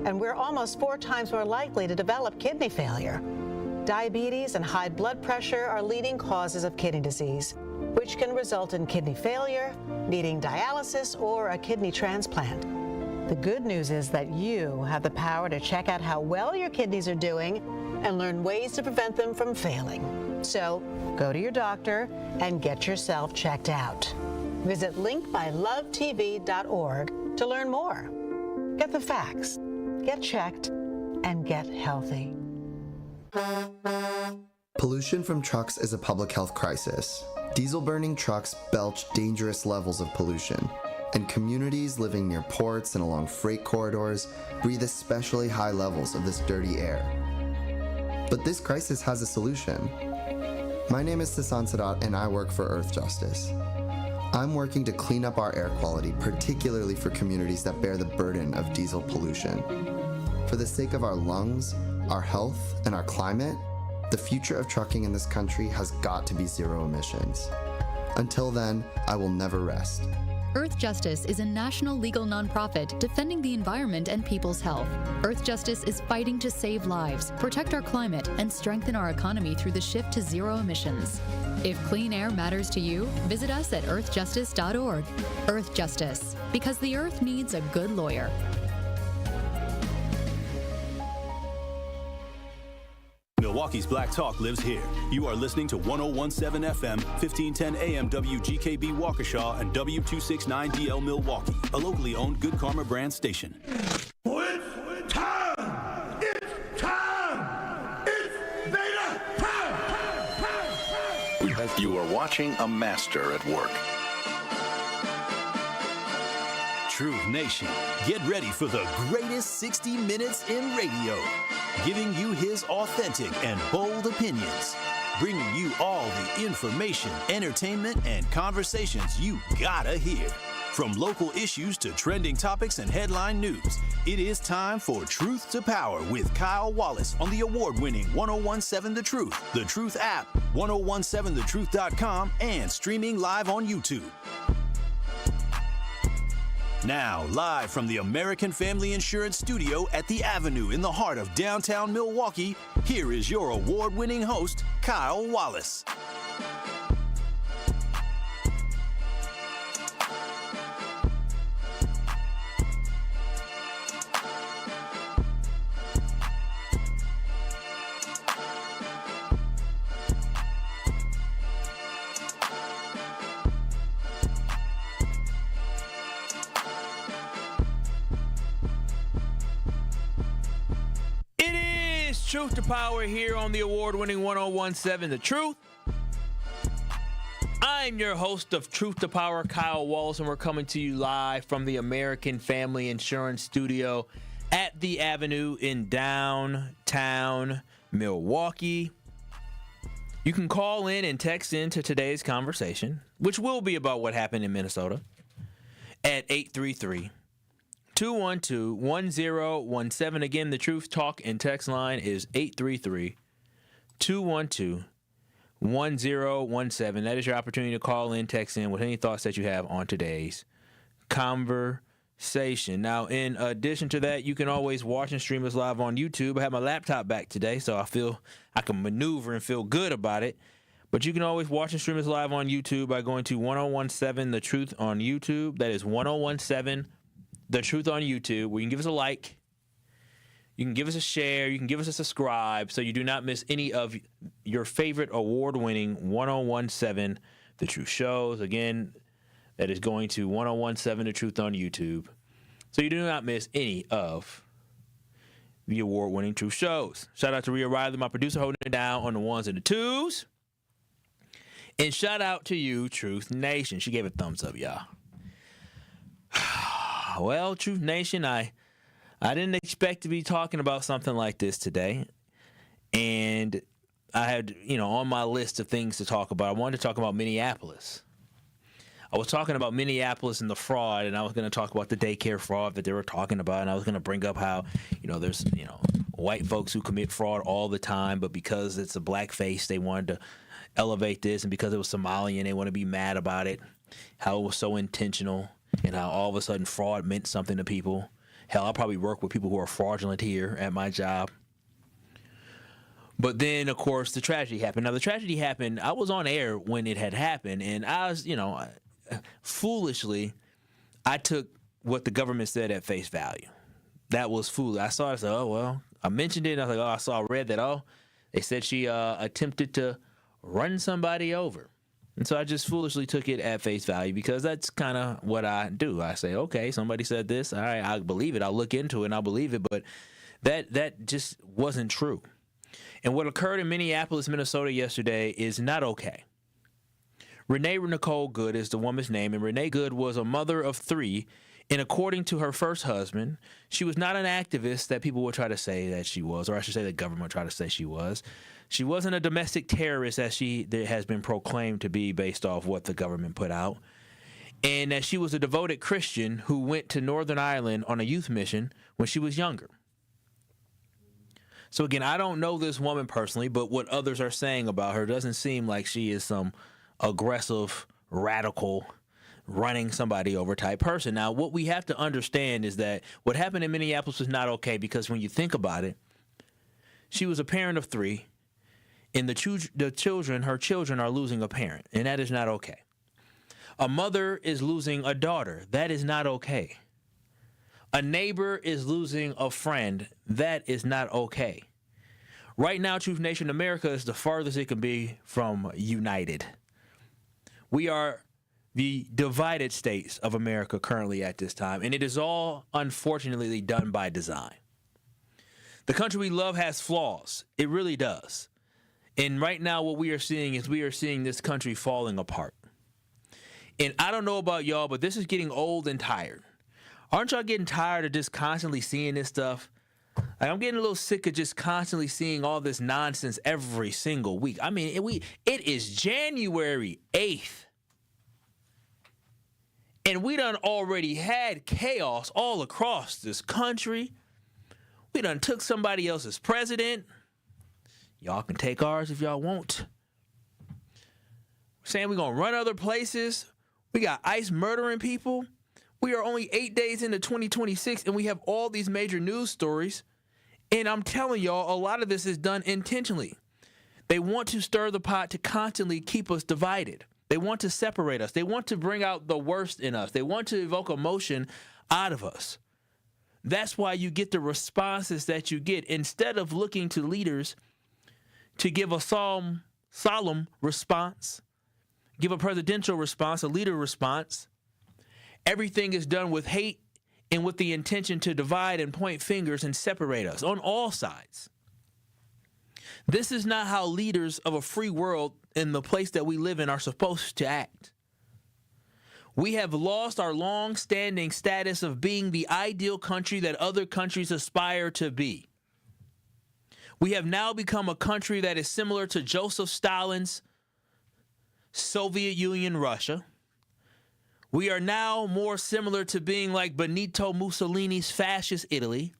and we're almost 4 times more likely to develop kidney failure. Diabetes and high blood pressure are leading causes of kidney disease, which can result in kidney failure, needing dialysis, or a kidney transplant. The good news is that you have the power to check out how well your kidneys are doing and learn ways to prevent them from failing. So go to your doctor and get yourself checked out. Visit linkbylovetv.org to learn more. Get the facts, get checked, and get healthy. Pollution from trucks is a public health crisis. Diesel-burning trucks belch dangerous levels of pollution, and communities living near ports and along freight corridors breathe especially high levels of this dirty air. But this crisis has a solution. My name is Sasan Sadat, and I work for Earth Justice. I'm working to clean up our air quality, particularly for communities that bear the burden of diesel pollution. For the sake of our lungs, our health, and our climate, the future of trucking in this country has got to be zero emissions. Until then, I will never rest. Earth Justice is a national legal nonprofit defending the environment and people's health. Earth Justice is fighting to save lives, protect our climate, and strengthen our economy through the shift to zero emissions. If clean air matters to you, visit us at earthjustice.org. Earth Justice, because the earth needs a good lawyer. Milwaukee's Black Talk lives here. You are listening to 101.7 FM, 1510 AM WGKB Waukesha and W269DL Milwaukee, a locally owned Good Karma brand station. It's time! It's time! It's Beta time! You are watching a master at work. Truth Nation, get ready for the greatest 60 minutes in radio, giving you his authentic and bold opinions, bringing you all the information, entertainment, and conversations you gotta hear. From local issues to trending topics and headline news, it is time for Truth to Power with Kyle Wallace on the award-winning 1017 The Truth, The Truth app, 1017thetruth.com, and streaming live on YouTube. Now, live from the American Family Insurance Studio at the Avenue in the heart of downtown Milwaukee, here is your award-winning host, Kyle Wallace. Truth to Power here on the award-winning 1017 The Truth. I'm your host of Truth to Power, Kyle Wallace, and we're coming to you live from the American Family Insurance Studio at the Avenue in downtown Milwaukee. You can call in and text into today's conversation, which will be about what happened in Minnesota, at 833-212-1017. Again, the Truth Talk and text line is 833-212-1017. That is your opportunity to call in, text in with any thoughts that you have on today's conversation. Now, in addition to that, you can always watch and stream us live on YouTube. I have my laptop back today, so I feel I can maneuver and feel good about it. But you can always watch and stream us live on YouTube by going to 1017 The Truth on YouTube. That is 1017 The Truth on YouTube, where you can give us a like, you can give us a share, you can give us a subscribe, so you do not miss any of your favorite award-winning 1017 The Truth shows. Again, that is going to 1017 The Truth on YouTube, so you do not miss any of the award-winning Truth shows. Shout out to Rhea, my producer, holding it down on the ones and the twos. And shout out to you, Truth Nation. She gave a thumbs up, y'all. Well, Truth Nation, I didn't expect to be talking about something like this today. And I had, on my list of things to talk about, I wanted to talk about Minneapolis. I was talking about Minneapolis and the fraud, and I was going to talk about the daycare fraud that they were talking about, and I was going to bring up how, there's, white folks who commit fraud all the time, but because it's a black face, they wanted to elevate this, and because it was Somalian, they want to be mad about it, how it was so intentional. And how all of a sudden fraud meant something to people. Hell, I probably work with people who are fraudulent here at my job. But then, of course, the tragedy happened. Now, the tragedy happened, I was on air when it had happened, and I was, foolishly, I took what the government said at face value. That was foolish. I saw it, I said, oh, well, I mentioned it, and I was like, I read that, they said she attempted to run somebody over. And so I just foolishly took it at face value because that's kind of what I do. I say, okay, somebody said this. All right, I believe it. I'll look into it and I'll believe it. But that just wasn't true. And what occurred in Minneapolis, Minnesota yesterday is not okay. Renee Nicole Good is the woman's name, and Renee Good was a mother of 3. And according to her first husband, she was not an activist that people would try to say that she was, or I should say the government would try to say she was. She wasn't a domestic terrorist as she has been proclaimed to be based off what the government put out. And that she was a devoted Christian who went to Northern Ireland on a youth mission when she was younger. So again, I don't know this woman personally, but what others are saying about her doesn't seem like she is some aggressive, radical, running somebody over type person. Now, what we have to understand is that what happened in Minneapolis was not okay because when you think about it, she was a parent of 3, and her children are losing a parent, and that is not okay. A mother is losing a daughter. That is not okay. A neighbor is losing a friend. That is not okay. Right now, Truth Nation America is the farthest it can be from united. We are the divided states of America currently at this time, and it is all, unfortunately, done by design. The country we love has flaws. It really does. And right now, what we are seeing is this country falling apart. And I don't know about y'all, but this is getting old and tired. Aren't y'all getting tired of just constantly seeing this stuff? Like, I'm getting a little sick of just constantly seeing all this nonsense every single week. I mean, it is January 8th. And we done already had chaos all across this country. We done took somebody else's president. Y'all can take ours if y'all want. We're saying we're going to run other places. We got ICE murdering people. We are only 8 days into 2026, and we have all these major news stories. And I'm telling y'all, a lot of this is done intentionally. They want to stir the pot to constantly keep us divided. They want to separate us. They want to bring out the worst in us. They want to evoke emotion out of us. That's why you get the responses that you get. Instead of looking to leaders to give a solemn response, give a presidential response, a leader response, everything is done with hate and with the intention to divide and point fingers and separate us on all sides. This is not how leaders of a free world in the place that we live in are supposed to act. We have lost our long-standing status of being the ideal country that other countries aspire to be. We have now become a country that is similar to Joseph Stalin's Soviet Union, Russia. We are now more similar to being like Benito Mussolini's fascist Italy.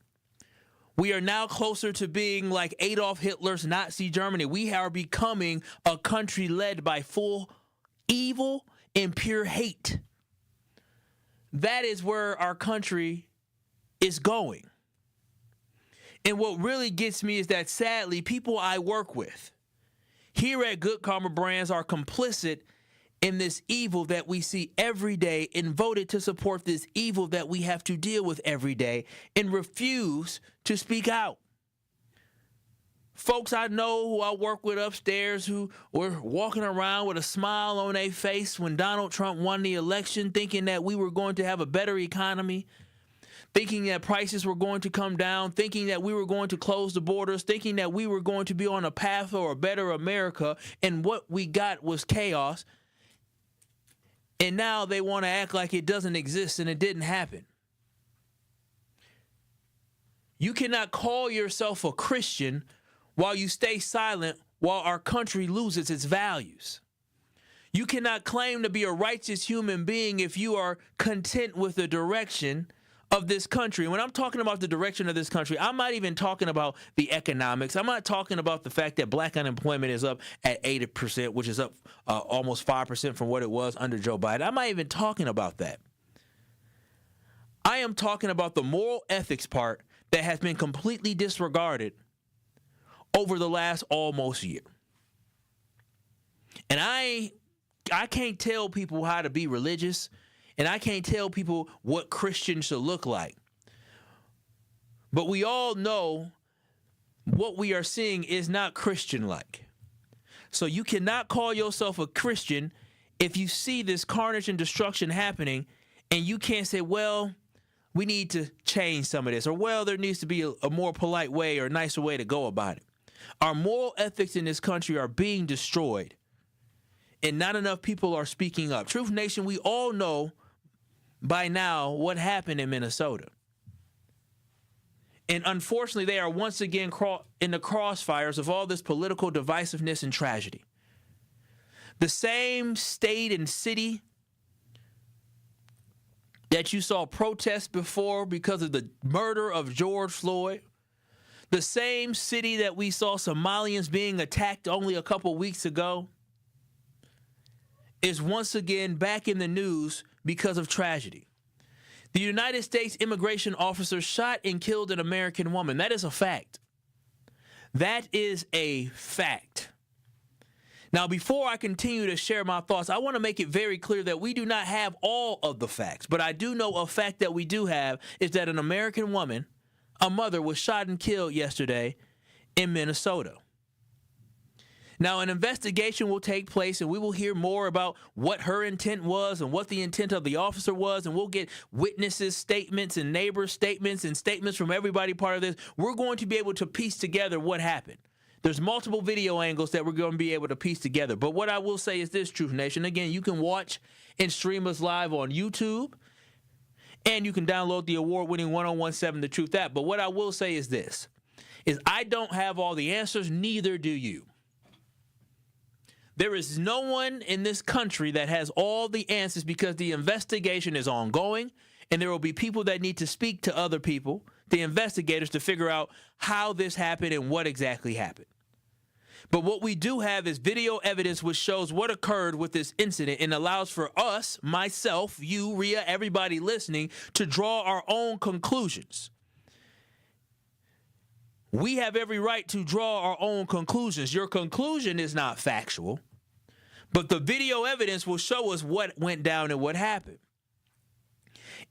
We are now closer to being like Adolf Hitler's Nazi Germany. We are becoming a country led by full evil and pure hate. That is where our country is going. And what really gets me is that sadly, people I work with here at Good Karma Brands are complicit in this evil that we see every day and voted to support this evil that we have to deal with every day and refuse to speak out. Folks I know who I work with upstairs who were walking around with a smile on their face when Donald Trump won the election, thinking that we were going to have a better economy, thinking that prices were going to come down, thinking that we were going to close the borders, thinking that we were going to be on a path for a better America, and what we got was chaos. And now they want to act like it doesn't exist and it didn't happen. You cannot call yourself a Christian while you stay silent while our country loses its values. You cannot claim to be a righteous human being if you are content with the direction of this country. When I'm talking about the direction of this country, I'm not even talking about the economics. I'm not talking about the fact that black unemployment is up at 80%, which is up almost 5% from what it was under Joe Biden. I'm not even talking about that. I am talking about the moral ethics part that has been completely disregarded over the last almost year. And I can't tell people how to be religious, and I can't tell people what Christians should look like. But we all know what we are seeing is not Christian-like. So you cannot call yourself a Christian if you see this carnage and destruction happening, and you can't say, well, we need to change some of this, or, well, there needs to be a more polite way or a nicer way to go about it. Our moral ethics in this country are being destroyed, and not enough people are speaking up. Truth Nation, we all know by now what happened in Minnesota. And unfortunately, they are once again in the crossfires of all this political divisiveness and tragedy. The same state and city that you saw protests before because of the murder of George Floyd, the same city that we saw Somalians being attacked only a couple weeks ago, is once again back in the news because of tragedy. The United States immigration officer shot and killed an American woman. That is a fact. That is a fact. Now, before I continue to share my thoughts, I want to make it very clear that we do not have all of the facts, but I do know a fact that we do have is that an American woman, a mother, was shot and killed yesterday in Minnesota. Now, an investigation will take place, and we will hear more about what her intent was and what the intent of the officer was, and we'll get witnesses' statements and neighbors' statements and statements from everybody part of this. We're going to be able to piece together what happened. There's multiple video angles that we're going to be able to piece together. But what I will say is this, Truth Nation. Again, you can watch and stream us live on YouTube, and you can download the award-winning 1017 The Truth app. But what I will say is this, is I don't have all the answers, neither do you. There is no one in this country that has all the answers because the investigation is ongoing, and there will be people that need to speak to other people, the investigators, to figure out how this happened and what exactly happened. But what we do have is video evidence which shows what occurred with this incident and allows for us, myself, you, Rhea, everybody listening, to draw our own conclusions. We have every right to draw our own conclusions. Your conclusion is not factual, but the video evidence will show us what went down and what happened.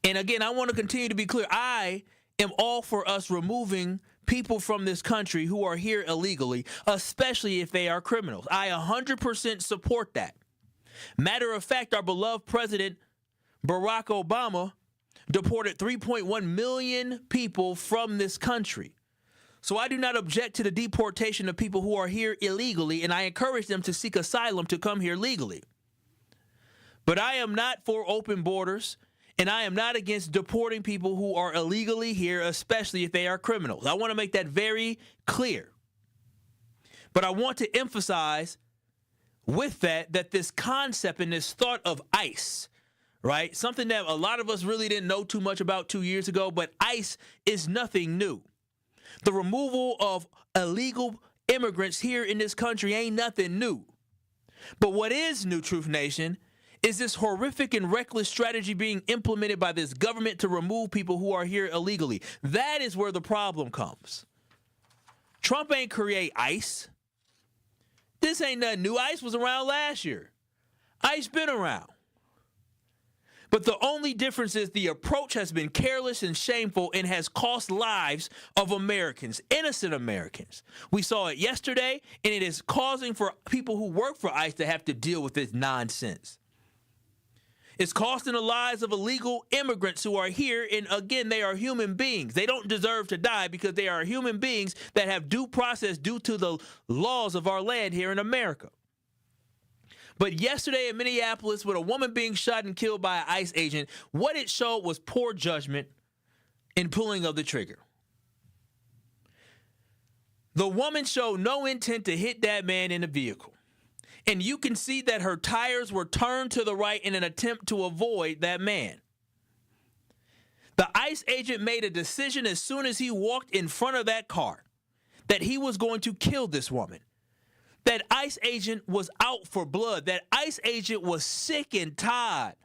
And again, I want to continue to be clear. I am all for us removing people from this country who are here illegally, especially if they are criminals. I 100% support that. Matter of fact, our beloved President Barack Obama deported 3.1 million people from this country. So I do not object to the deportation of people who are here illegally, and I encourage them to seek asylum to come here legally. But I am not for open borders, and I am not against deporting people who are illegally here, especially if they are criminals. I want to make that very clear. But I want to emphasize with that this concept and this thought of ICE, right? Something that a lot of us really didn't know too much about 2 years ago, but ICE is nothing new. The removal of illegal immigrants here in this country ain't nothing new. But what is new, Truth Nation, is this horrific and reckless strategy being implemented by this government to remove people who are here illegally. That is where the problem comes. Trump ain't create ICE. This ain't nothing new. ICE was around last year. ICE been around. But the only difference is the approach has been careless and shameful and has cost lives of Americans, innocent Americans. We saw it yesterday, and it is causing for people who work for ICE to have to deal with this nonsense. It's costing the lives of illegal immigrants who are here, and again, they are human beings. They don't deserve to die because they are human beings that have due process due to the laws of our land here in America. But yesterday in Minneapolis, with a woman being shot and killed by an ICE agent, what it showed was poor judgment in pulling of the trigger. The woman showed no intent to hit that man in the vehicle. And you can see that her tires were turned to the right in an attempt to avoid that man. The ICE agent made a decision as soon as he walked in front of that car that he was going to kill this woman. That ICE agent was out for blood. That ICE agent was sick and tired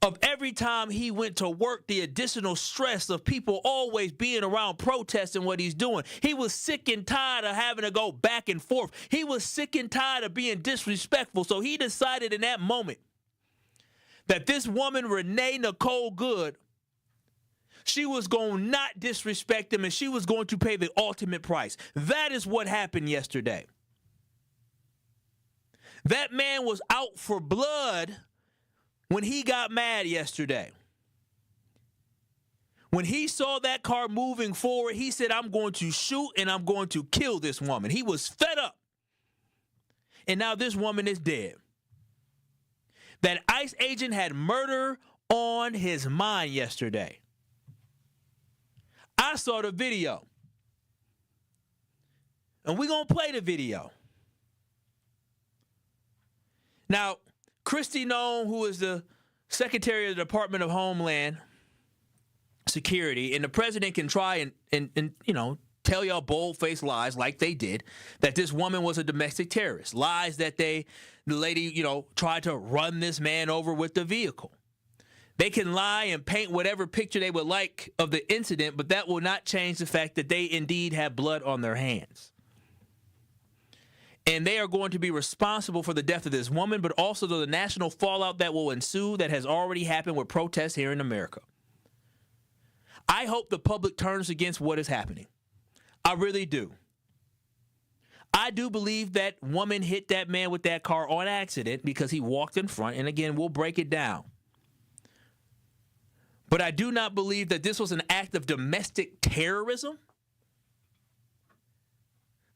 of every time he went to work, the additional stress of people always being around protesting what he's doing. He was sick and tired of having to go back and forth. He was sick and tired of being disrespectful. So he decided in that moment that this woman, Renee Nicole Good, she was going to not disrespect him and she was going to pay the ultimate price. That is what happened yesterday. That man was out for blood when he got mad yesterday. When he saw that car moving forward, he said, I'm going to shoot and I'm going to kill this woman. He was fed up. And now this woman is dead. That ICE agent had murder on his mind yesterday. I saw the video. And we're going to play the video. Now, Kristi Noem, who is the Secretary of the Department of Homeland Security, and the president can try and tell y'all bold-faced lies like they did, that this woman was a domestic terrorist. Lies that the lady, tried to run this man over with the vehicle. They can lie and paint whatever picture they would like of the incident, but that will not change the fact that they indeed have blood on their hands. And they are going to be responsible for the death of this woman, but also the national fallout that will ensue that has already happened with protests here in America. I hope the public turns against what is happening. I really do. I do believe that woman hit that man with that car on accident because he walked in front. And again, we'll break it down. But I do not believe that this was an act of domestic terrorism.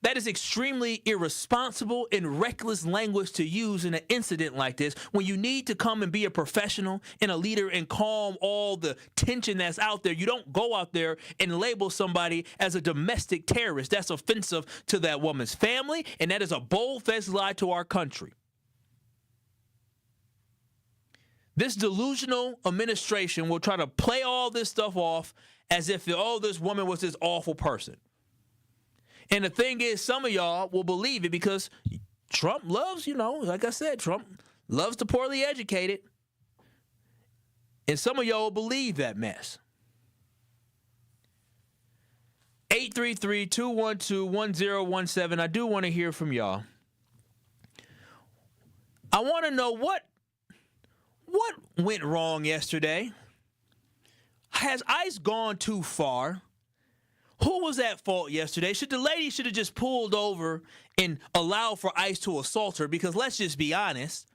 That is extremely irresponsible and reckless language to use in an incident like this when you need to come and be a professional and a leader and calm all the tension that's out there. You don't go out there and label somebody as a domestic terrorist. That's offensive to that woman's family, and that is a bold-faced lie to our country. This delusional administration will try to play all this stuff off as if, this woman was this awful person. And the thing is, some of y'all will believe it because Trump loves, like I said, Trump loves the poorly educated. And some of y'all will believe that mess. 833-212-1017. I do want to hear from y'all. I want to know what went wrong yesterday. Has ICE gone too far? Who was at fault yesterday? The lady should have just pulled over and allowed for ICE to assault her? Because let's just be honest,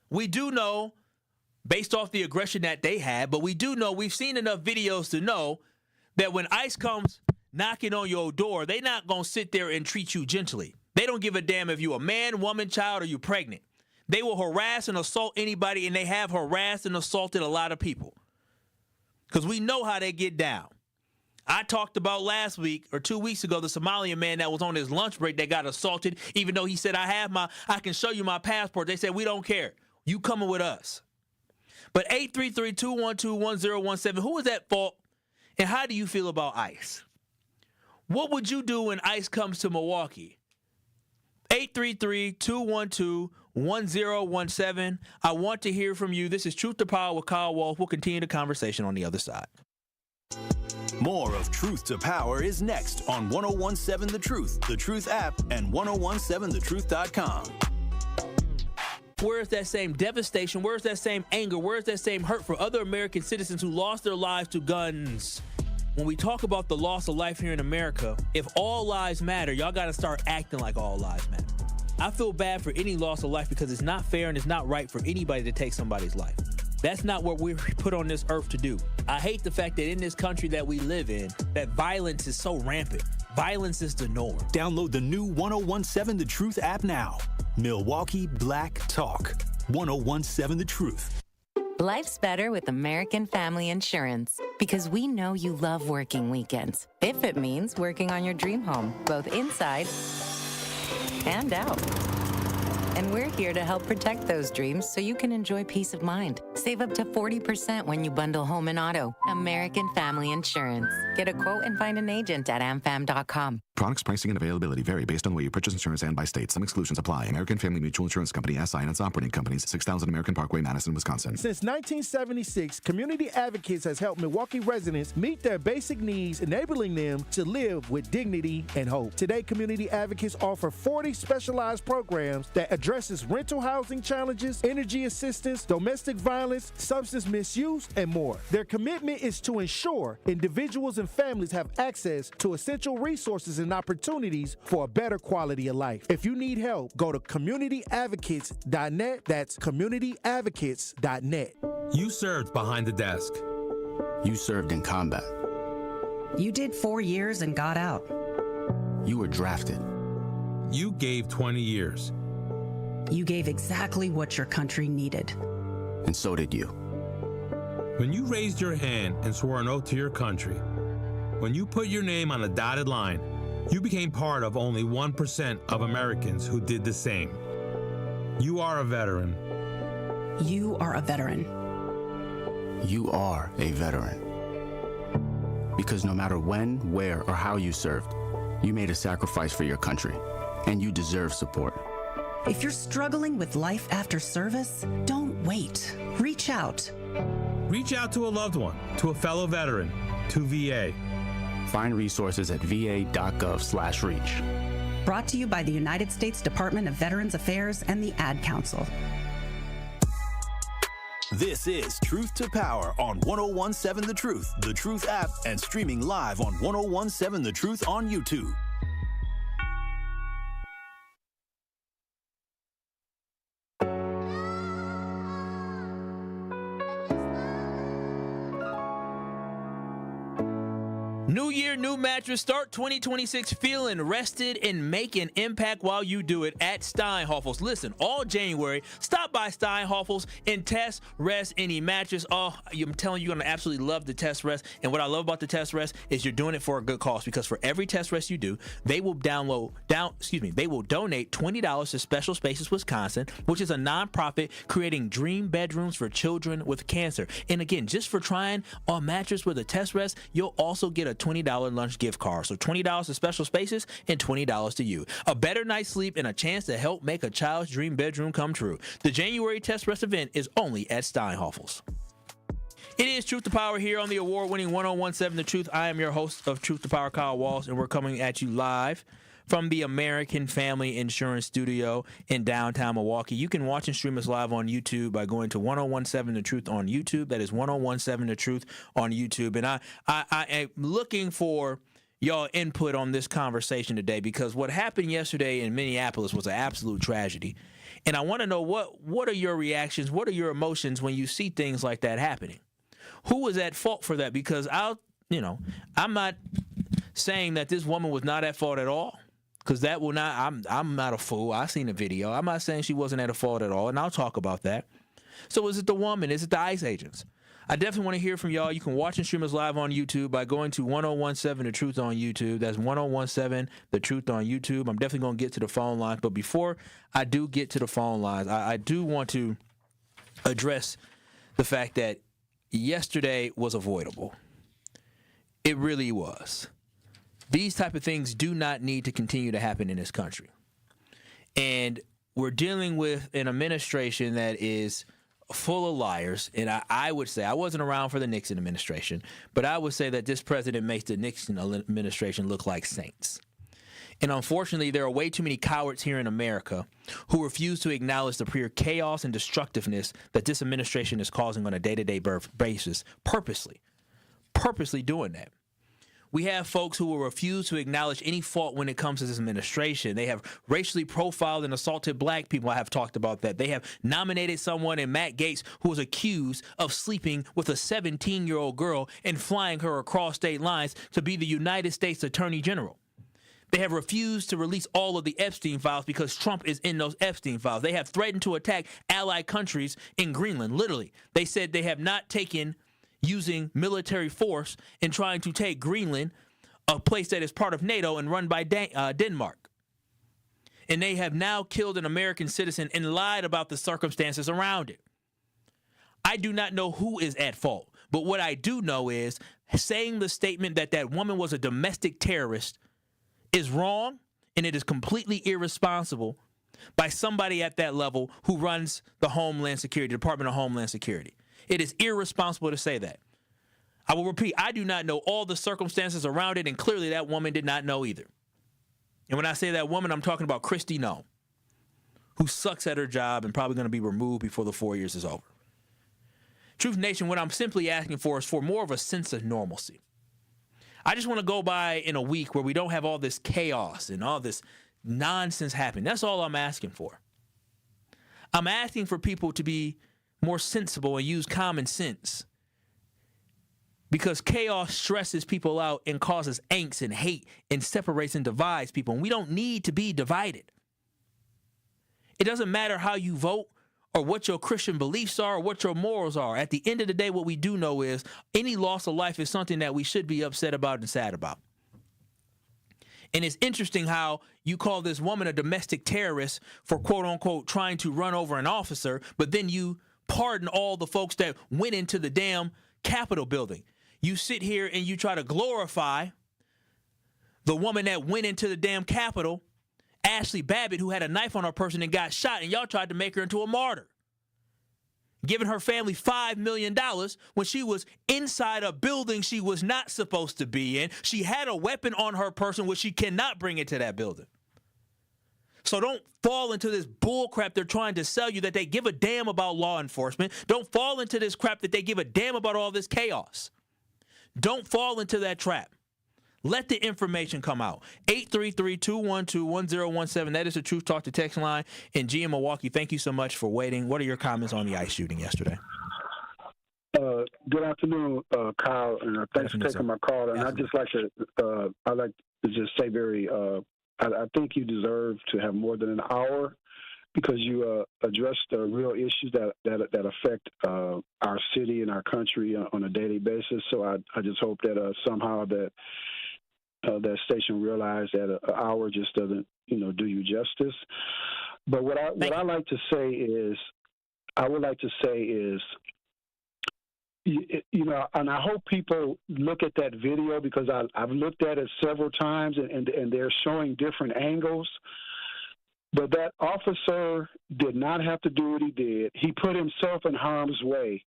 we do know, based off the aggression that they had, but we do know, we've seen enough videos to know that when ICE comes knocking on your door, they're not going to sit there and treat you gently. They don't give a damn if you're a man, woman, child, or you're pregnant. They will harass and assault anybody, and they have harassed and assaulted a lot of people. Because we know how they get down. I talked about last week or 2 weeks ago the Somalian man that was on his lunch break that got assaulted, even though he said, I can show you my passport. They said, we don't care. You coming with us. But 833-212-1017, who is at fault, and how do you feel about ICE? What would you do when ICE comes to Milwaukee? 833-212-1017. I want to hear from you. This is Truth to Power with Kyle Wolf. We'll continue the conversation on the other side. More of Truth to Power is next on 1017 The Truth, The Truth app, and 1017thetruth.com. Where is that same devastation? Where is that same anger? Where is that same hurt for other American citizens who lost their lives to guns? When we talk about the loss of life here in America, if all lives matter, y'all got to start acting like all lives matter. I feel bad for any loss of life because it's not fair and it's not right for anybody to take somebody's life. That's not what we're put on this earth to do. I hate the fact that in this country that we live in, that violence is so rampant. Violence is the norm. Download the new 1017 The Truth app now. Milwaukee Black Talk. 1017 The Truth. Life's better with American Family Insurance because we know you love working weekends. If it means working on your dream home, both inside and out. And we're here to help protect those dreams so you can enjoy peace of mind. Save up to 40% when you bundle home and auto. American Family Insurance. Get a quote and find an agent at amfam.com. Products, pricing, and availability vary based on the way you purchase insurance and by state. Some exclusions apply. American Family Mutual Insurance Company, SI, and its operating companies, 6000 American Parkway, Madison, Wisconsin. Since 1976, Community Advocates has helped Milwaukee residents meet their basic needs, enabling them to live with dignity and hope. Today, Community Advocates offer 40 specialized programs that addresses rental housing challenges, energy assistance, domestic violence, substance misuse, and more. Their commitment is to ensure individuals and families have access to essential resources and opportunities for a better quality of life. If you need help, go to communityadvocates.net. That's communityadvocates.net. You served behind the desk. You served in combat. You did 4 years and got out. You were drafted. You gave 20 years. You gave exactly what your country needed. And so did you. When you raised your hand and swore an oath to your country, when you put your name on a dotted line, you became part of only 1% of Americans who did the same. You are a veteran. You are a veteran. You are a veteran. Because no matter when, where, or how you served, you made a sacrifice for your country, and you deserve support. If you're struggling with life after service, don't wait. Reach out. Reach out to a loved one, to a fellow veteran, to VA. Find resources at va.gov/reach. Brought to you by the United States Department of Veterans Affairs and the Ad Council. This is Truth to Power on 1017 The Truth app, and streaming live on 1017 The Truth on YouTube. New year, new mattress. Start 2026 feeling rested and make an impact while you do it at Steinhoffel's. Listen, all January, stop by Steinhoffel's and test rest any mattress. Oh, I'm telling you, you're going to absolutely love the test rest. And what I love about the test rest is you're doing it for a good cause, because for every test rest you do, they will donate $20 to Special Spaces Wisconsin, which is a nonprofit creating dream bedrooms for children with cancer. And again, just for trying a mattress with a test rest, you'll also get a $20 lunch gift card. So $20 to Special Spaces and $20 to you. A better night's sleep and a chance to help make a child's dream bedroom come true. The January Test Rest event is only at Steinhoffel's. It is Truth to Power here on the award-winning 1017 The Truth. I am your host of Truth to Power, Kyle Wallace, and we're coming at you live from the American Family Insurance Studio in downtown Milwaukee. You can watch and stream us live on YouTube by going to 1017 The Truth on YouTube. That is 1017 The Truth on YouTube. And I am looking for y'all input on this conversation today, because what happened yesterday in Minneapolis was an absolute tragedy. And I want to know what are your reactions, what are your emotions when you see things like that happening? Who was at fault for that? Because I'm not saying that this woman was not at fault at all, because that will not, I'm not a fool. I seen the video. I'm not saying she wasn't at a fault at all, and I'll talk about that. So is it the woman? Is it the ICE agents? I definitely want to hear from y'all. You can watch and stream us live on YouTube by going to 1017 The Truth on YouTube. That's 1017 The Truth on YouTube. I'm definitely going to get to the phone lines, but before I do get to the phone lines, I do want to address the fact that yesterday was avoidable. It really was. These type of things do not need to continue to happen in this country. And we're dealing with an administration that is full of liars. And I would say, I wasn't around for the Nixon administration, but I would say that this president makes the Nixon administration look like saints. And unfortunately, there are way too many cowards here in America who refuse to acknowledge the pure chaos and destructiveness that this administration is causing on a day-to-day basis, purposely doing that. We have folks who will refuse to acknowledge any fault when it comes to this administration. They have racially profiled and assaulted black people. I have talked about that. They have nominated someone in Matt Gaetz who was accused of sleeping with a 17-year-old girl and flying her across state lines to be the United States Attorney General. They have refused to release all of the Epstein files because Trump is in those Epstein files. They have threatened to attack allied countries in Greenland. Literally, they said they have not taken using military force in trying to take Greenland, a place that is part of NATO and run by Denmark. And they have now killed an American citizen and lied about the circumstances around it. I do not know who is at fault, but what I do know is saying the statement that that woman was a domestic terrorist is wrong, and it is completely irresponsible by somebody at that level who runs the Homeland Security, Department of Homeland Security. It is irresponsible to say that. I will repeat, I do not know all the circumstances around it, and clearly that woman did not know either. And when I say that woman, I'm talking about Christy Nome, who sucks at her job and probably going to be removed before the 4 years is over. Truth Nation, what I'm simply asking for is for more of a sense of normalcy. I just want to go by in a week where we don't have all this chaos and all this nonsense happening. That's all I'm asking for. I'm asking for people to be more sensible and use common sense, because chaos stresses people out and causes angst and hate and separates and divides people. And we don't need to be divided. It doesn't matter how you vote or what your Christian beliefs are or what your morals are. At the end of the day, what we do know is any loss of life is something that we should be upset about and sad about. And it's interesting how you call this woman a domestic terrorist for, quote unquote, trying to run over an officer, but then you pardon all the folks that went into the damn Capitol building. You sit here and you try to glorify the woman that went into the damn Capitol, Ashley Babbitt, who had a knife on her person and got shot, and y'all tried to make her into a martyr, giving her family $5 million when she was inside a building she was not supposed to be in. She had a weapon on her person, which she cannot bring into that building. So don't fall into this bull crap they're trying to sell you, that they give a damn about law enforcement. Don't fall into this crap that they give a damn about all this chaos. Don't fall into that trap. Let the information come out. 833-212-1017. That is the Truth Talk to text line. And G in Milwaukee, thank you so much for waiting. What are your comments on the ICE shooting yesterday? Good afternoon, Kyle, and thanks for taking my call. And I'd just like to, just say I think you deserve to have more than an hour, because you address the real issues that affect our city and our country on a daily basis. So I just hope that somehow that station realized that an hour just doesn't do you justice. But what I would like to say is, and I hope people look at that video, because I've looked at it several times, and they're showing different angles. But that officer did not have to do what he did. He put himself in harm's way.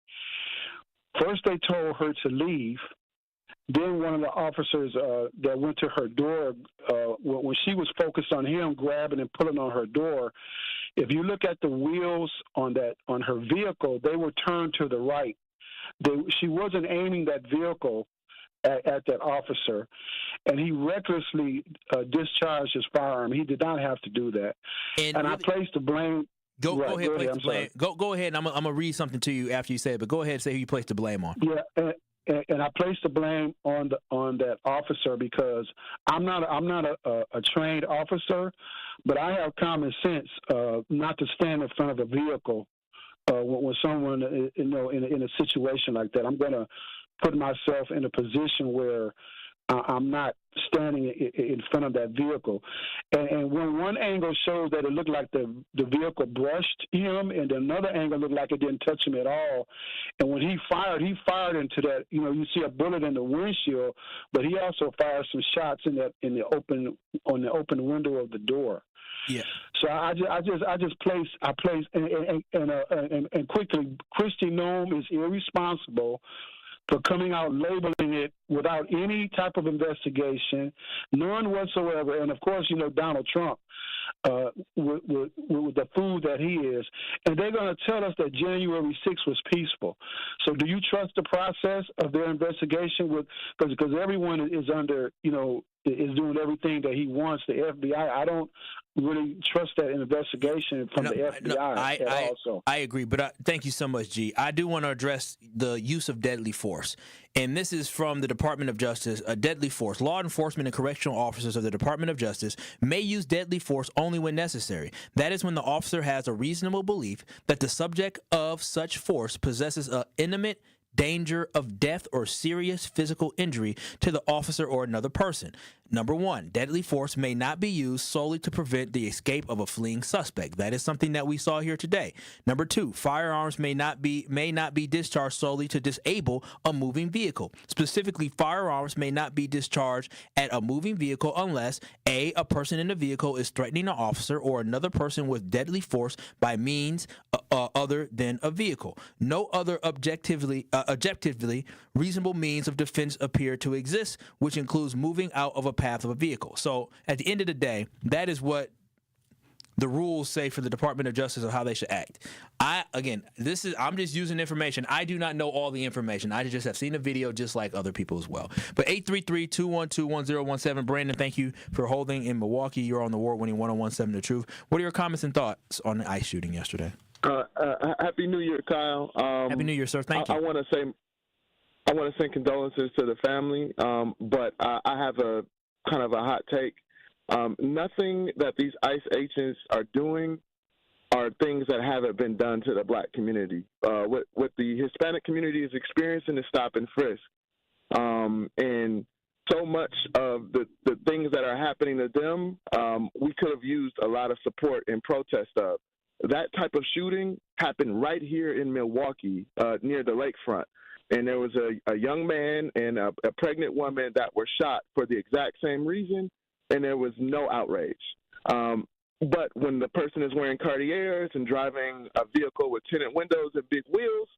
First, they told her to leave. Then one of the officers that went to her door, when she was focused on him grabbing and pulling on her door, if you look at the wheels on her vehicle, they were turned to the right. She wasn't aiming that vehicle at that officer, and he recklessly discharged his firearm. He did not have to do that. And really, I place the blame. Go ahead, place the blame. Go ahead. And I'm gonna read something to you after you say it, but go ahead and say who you place the blame on. Yeah, and I place the blame on that officer, because I'm not a trained officer, but I have common sense not to stand in front of a vehicle when someone in a situation like that. I'm gonna put myself in a position where I'm not standing in front of that vehicle. And when one angle shows that it looked like the vehicle brushed him, and another angle looked like it didn't touch him at all. And when he fired into that, you see a bullet in the windshield, but he also fired some shots on the open window of the door. Yeah. So I just place and quickly, Christy Nome is irresponsible for coming out labeling it without any type of investigation, none whatsoever. And of course, Donald Trump, with the fool that he is, and they're going to tell us that January 6th was peaceful. So do you trust the process of their investigation? Because everyone is under, is doing everything that he wants. The FBI, I don't really trust that investigation from the FBI at all. So I agree, but thank you so much, G. I do want to address the use of deadly force. And this is from the Department of Justice. A deadly force. Law enforcement and correctional officers of the Department of Justice may use deadly force only when necessary. That is when the officer has a reasonable belief that the subject of such force possesses an imminent danger of death or serious physical injury to the officer or another person. Number one, deadly force may not be used solely to prevent the escape of a fleeing suspect. That is something that we saw here today. Number two, firearms may not be discharged solely to disable a moving vehicle. Specifically, firearms may not be discharged at a moving vehicle unless A, a person in the vehicle is threatening an officer or another person with deadly force by means other than a vehicle. No other objectively reasonable means of defense appear to exist, which includes moving out of a path of a vehicle. So at the end of the day, that is what the rules say for the Department of Justice of how they should act. I'm just using information. I do not know all the information. I just have seen the video just like other people as well. But 833-212-1017, Brandon, thank you for holding in Milwaukee. You're on the award-winning 1017 The Truth. What are your comments and thoughts on the ICE shooting yesterday? Happy New Year, Kyle. Happy New Year, sir. Thank you. I want to send condolences to the family, but I have a kind of a hot take. Nothing that these ICE agents are doing are things that haven't been done to the black community. What the Hispanic community is experiencing is stop and frisk. And so much of the things that are happening to them, we could have used a lot of support and protest of. That type of shooting happened right here in Milwaukee, near the lakefront. And there was a young man and a pregnant woman that were shot for the exact same reason, and there was no outrage. But when the person is wearing Cartiers and driving a vehicle with tinted windows and big wheels,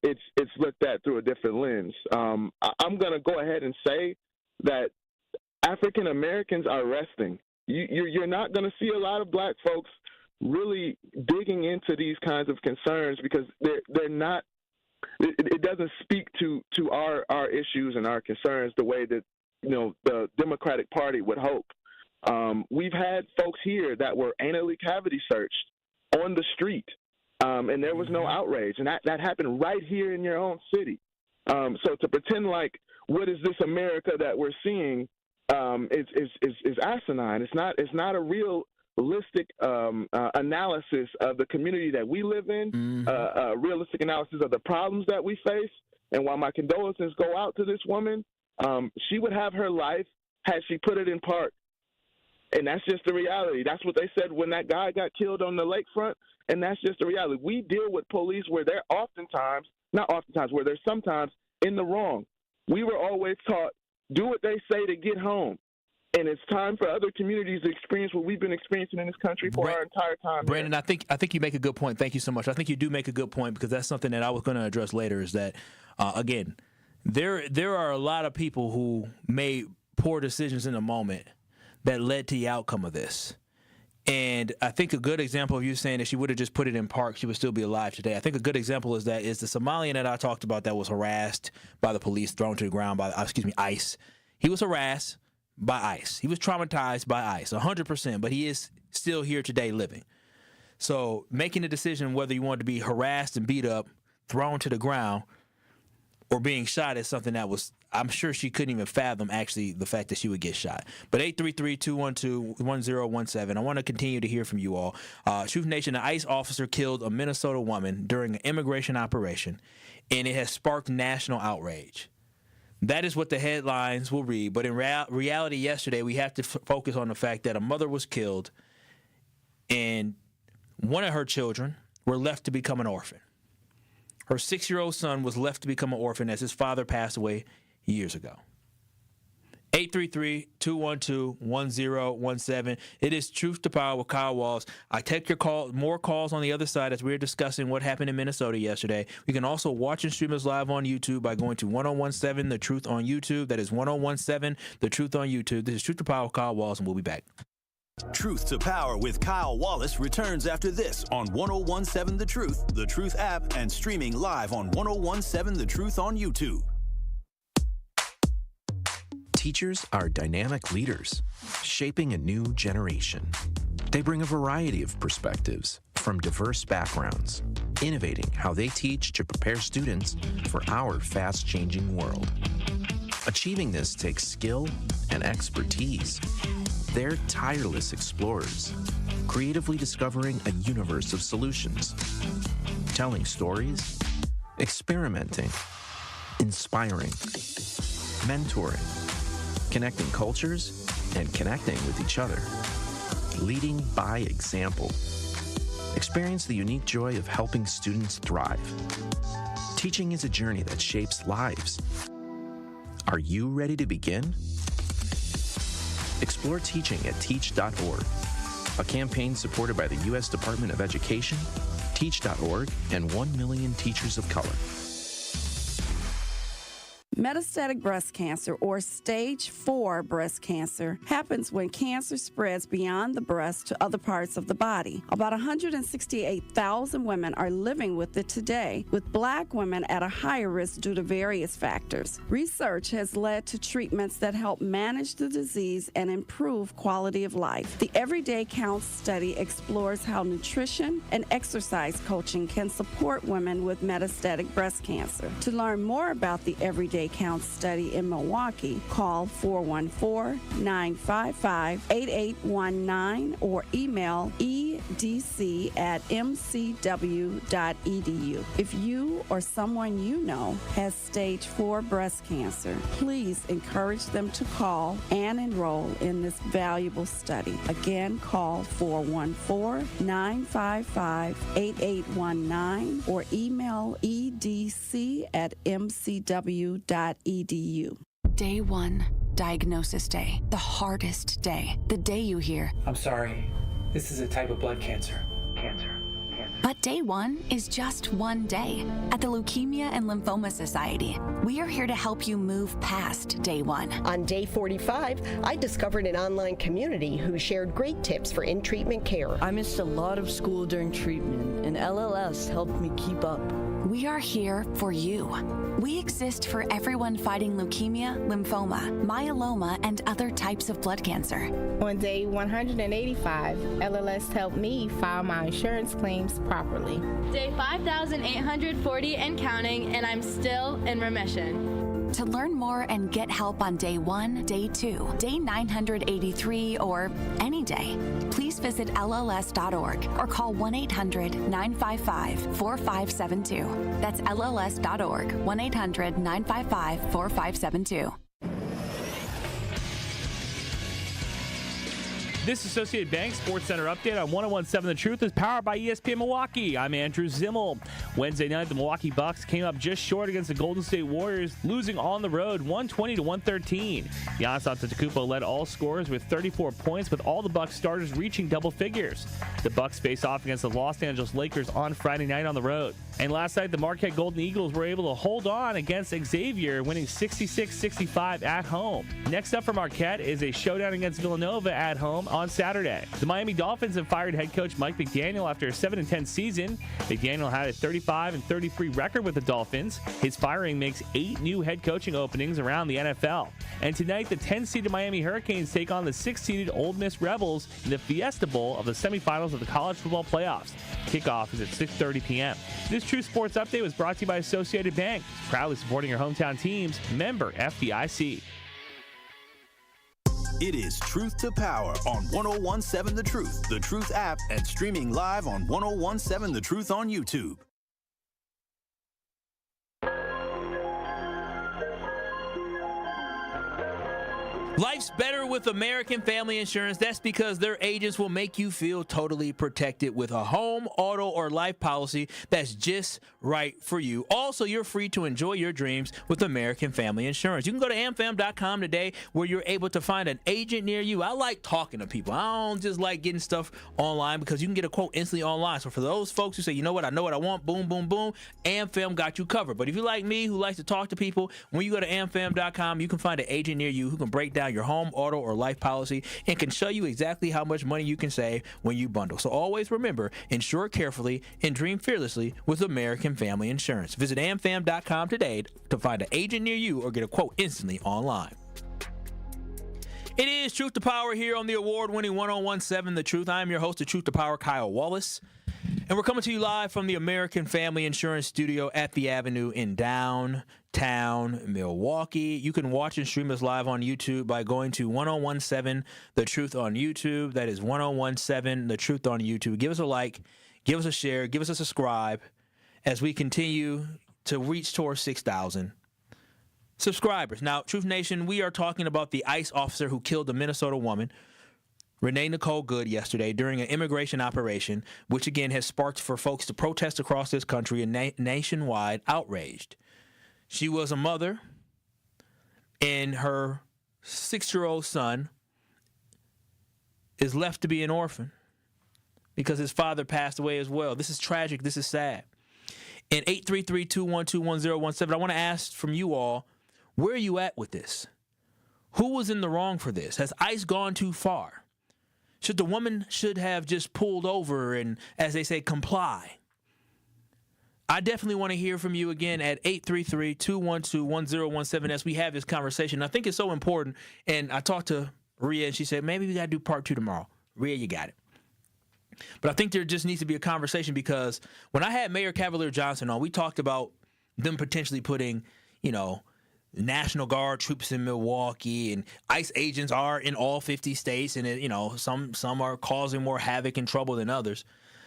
it's looked at through a different lens. I'm going to go ahead and say that African Americans are resting. You're not going to see a lot of black folks really digging into these kinds of concerns because they're not. It doesn't speak to our issues and our concerns the way that the Democratic Party would hope. We've had folks here that were anally cavity searched on the street, and there was no outrage, and that happened right here in your own city. So to pretend like what is this America that we're seeing is asinine. It's not a realistic analysis of the community that we live in, a realistic analysis of the problems that we face. And while my condolences go out to this woman, she would have her life had she put it in park. And that's just the reality. That's what they said when that guy got killed on the lakefront, and that's just the reality. We deal with police where they're where they're sometimes in the wrong. We were always taught, do what they say to get home. And it's time for other communities to experience what we've been experiencing in this country for our entire time. Brandon, I think you make a good point. Thank you so much. I think you do make a good point because that's something that I was going to address later is that, again, there are a lot of people who made poor decisions in the moment that led to the outcome of this. And I think a good example of you saying that she would have just put it in park, she would still be alive today. I think a good example is the Somalian that I talked about that was harassed by the police, thrown to the ground by, ICE. He was harassed by ICE. He was traumatized by ICE, 100%, but he is still here today living. So making a decision whether you want to be harassed and beat up, thrown to the ground, or being shot is something that was, I'm sure she couldn't even fathom actually the fact that she would get shot. But 833-212-1017, I want to continue to hear from you all. Truth Nation, an ICE officer killed a Minnesota woman during an immigration operation, and it has sparked national outrage. That is what the headlines will read. But in reality, yesterday, we have to focus on the fact that a mother was killed and one of her children were left to become an orphan. Her 6-year-old son was left to become an orphan as his father passed away years ago. 833-212-1017. It is Truth to Power with Kyle Wallace. I take your call, more calls on the other side as we're discussing what happened in Minnesota yesterday. You can also watch and stream us live on YouTube by going to 1017 The Truth on YouTube. That is 1017 The Truth on YouTube. This is Truth to Power with Kyle Wallace, and we'll be back. Truth to Power with Kyle Wallace returns after this on 1017 The Truth app, and streaming live on 1017 The Truth on YouTube. Teachers are dynamic leaders, shaping a new generation. They bring a variety of perspectives from diverse backgrounds, innovating how they teach to prepare students for our fast-changing world. Achieving this takes skill and expertise. They're tireless explorers, creatively discovering a universe of solutions, telling stories, experimenting, inspiring, mentoring, connecting cultures, and connecting with each other. Leading by example. Experience the unique joy of helping students thrive. Teaching is a journey that shapes lives. Are you ready to begin? Explore teaching at teach.org, a campaign supported by the U.S. Department of Education, Teach.org, and 1 million teachers of color. Metastatic breast cancer, or stage 4 breast cancer, happens when cancer spreads beyond the breast to other parts of the body. About 168,000 women are living with it today, with Black women at a higher risk due to various factors. Research has led to treatments that help manage the disease and improve quality of life. The Everyday Counts study explores how nutrition and exercise coaching can support women with metastatic breast cancer. To learn more about the Everyday Counts study in Milwaukee, call 414-955-8819 or email edc@mcw.edu. If you or someone you know has stage 4 breast cancer, please encourage them to call and enroll in this valuable study. Again, call 414-955-8819 or email edc@mcw.edu. Day 1, diagnosis day. The hardest day. The day you hear, I'm sorry, this is a type of blood cancer. But day 1 is just one day. At the Leukemia and Lymphoma Society, we are here to help you move past day 1. On day 45, I discovered an online community who shared great tips for in-treatment care. I missed a lot of school during treatment, and LLS helped me keep up. We are here for you. We exist for everyone fighting leukemia, lymphoma, myeloma, and other types of blood cancer. On day 185, LLS helped me file my insurance claims properly. Day 5,840 and counting, and I'm still in remission. To learn more and get help on day 1, day 2, day 983, or any day, please visit LLS.org or call 1-800-955-4572. That's LLS.org, 1-800-955-4572. This Associated Bank Sports Center update on 101.7 The Truth is powered by ESPN Milwaukee. I'm Andrew Zimmel. Wednesday night, the Milwaukee Bucks came up just short against the Golden State Warriors, losing on the road 120-113. Giannis Antetokounmpo led all scorers with 34 points, with all the Bucks starters reaching double figures. The Bucks face off against the Los Angeles Lakers on Friday night on the road. And last night, the Marquette Golden Eagles were able to hold on against Xavier, winning 66-65 at home. Next up for Marquette is a showdown against Villanova at home on Saturday. The Miami Dolphins have fired head coach Mike McDaniel after a 7-10 season. McDaniel had a 35-33 record with the Dolphins. His firing makes 8 new head coaching openings around the NFL. And tonight, the 10-seeded Miami Hurricanes take on the 6-seeded Ole Miss Rebels in the Fiesta Bowl of the semifinals of the college football playoffs. Kickoff is at 6:30 p.m. This True Sports Update was brought to you by Associated Bank, proudly supporting your hometown teams. Member FDIC. It is Truth to Power on 101.7 The Truth app, and streaming live on 101.7 The Truth on YouTube. Life's better with American Family Insurance. That's because their agents will make you feel totally protected with a home, auto, or life policy that's just right for you. Also, you're free to enjoy your dreams with American Family Insurance. You can go to amfam.com today, where you're able to find an agent near you. I like talking to people. I don't just like getting stuff online, because you can get a quote instantly online. So for those folks who say, you know what, I know what I want, boom, boom, boom, AmFam got you covered. But if you like me, who likes to talk to people, when you go to amfam.com, you can find an agent near you who can break down your home, auto, or life policy and can show you exactly how much money you can save when you bundle. So always remember, insure carefully and dream fearlessly with American Family Insurance. Visit amfam.com today to find an agent near you or get a quote instantly online. It is Truth to Power here on the award-winning 101.7 The Truth. I am your host of Truth to Power, Kyle Wallace. And we're coming to you live from the American Family Insurance Studio at the Avenue in downtown Milwaukee. You can watch and stream us live on YouTube by going to 101.7 The Truth on YouTube. That is 101.7 The Truth on YouTube. Give us a like, give us a share, give us a subscribe as we continue to reach towards 6,000 subscribers. Now, Truth Nation, we are talking about the ICE officer who killed a Minnesota woman, Renee Nicole Good, yesterday during an immigration operation, which again has sparked for folks to protest across this country and nationwide outraged. She was a mother, and her 6-year-old son is left to be an orphan because his father passed away as well. This is tragic. This is sad. In 833-212-1017, I want to ask from you all, where are you at with this? Who was in the wrong for this? Has ICE gone too far? Should the woman have just pulled over and, as they say, comply? I definitely want to hear from you again at 833-212-1017 as we have this conversation. I think it's so important. And I talked to Rhea, and she said, maybe we got to do part 2 tomorrow. Rhea, you got it. But I think there just needs to be a conversation because when I had Mayor Cavalier Johnson on, we talked about them potentially putting, National Guard troops in Milwaukee, and ICE agents are in all 50 states, and some are causing more havoc and trouble than others.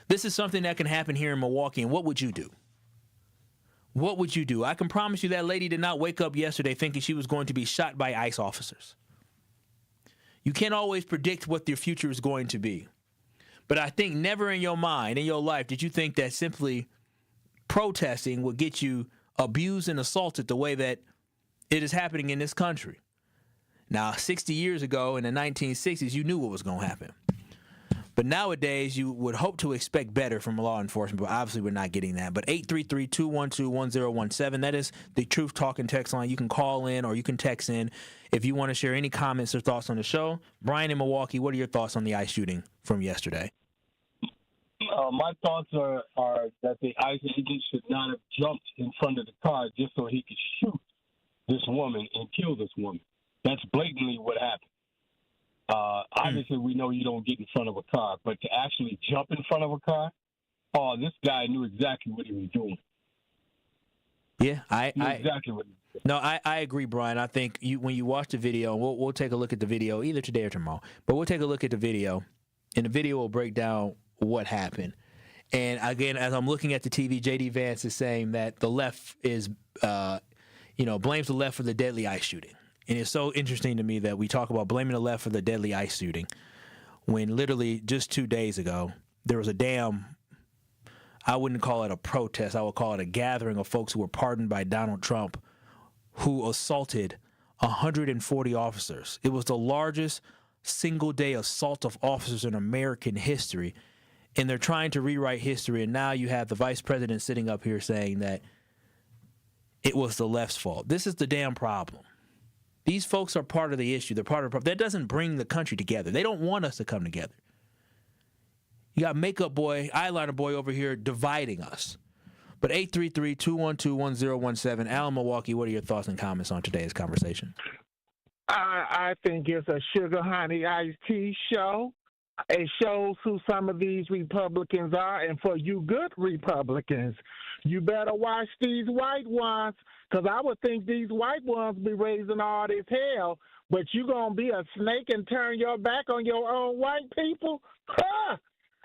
This is something that can happen here in Milwaukee, and what would you do? What would you do? I can promise you that lady did not wake up yesterday thinking she was going to be shot by ICE officers. You can't always predict what your future is going to be. But I think never in your mind, in your life, did you think that simply protesting would get you abused and assaulted the way that it is happening in this country. Now, 60 years ago in the 1960s, you knew what was going to happen. But nowadays, you would hope to expect better from law enforcement, but obviously we're not getting that. But 833-212-1017, that is the Truth Talking text line. You can call in or you can text in if you want to share any comments or thoughts on the show. Brian in Milwaukee, what are your thoughts on the ICE shooting from yesterday? My thoughts are that the ICE agent should not have jumped in front of the car just so he could shoot this woman and kill this woman. That's blatantly what happened. Obviously, we know you don't get in front of a car, but to actually jump in front of a car, this guy knew exactly what he was doing. Yeah, exactly what he was doing. No, I agree, Brian. I think when you watch the video, we'll take a look at the video either today or tomorrow, but we'll take a look at the video, and the video will break down what happened. And again, as I'm looking at the TV, J.D. Vance is saying that the left is, blames the left for the deadly ICE shooting. And it's so interesting to me that we talk about blaming the left for the deadly ICE shooting when literally just 2 days ago, there was I wouldn't call it a protest, I would call it a gathering of folks who were pardoned by Donald Trump who assaulted 140 officers. It was the largest single-day assault of officers in American history, and they're trying to rewrite history, and now you have the vice president sitting up here saying that it was the left's fault. This is the damn problem. These folks are part of the issue. They're part of the problem. That doesn't bring the country together. They don't want us to come together. You got makeup boy, eyeliner boy over here dividing us. But 833-212-1017. Al in Milwaukee, what are your thoughts and comments on today's conversation? I think it's a sugar honey iced tea show. It shows who some of these Republicans are. And for you good Republicans, you better watch these white ones, because I would think these white ones be raising all this hell, but you going to be a snake and turn your back on your own white people? Huh!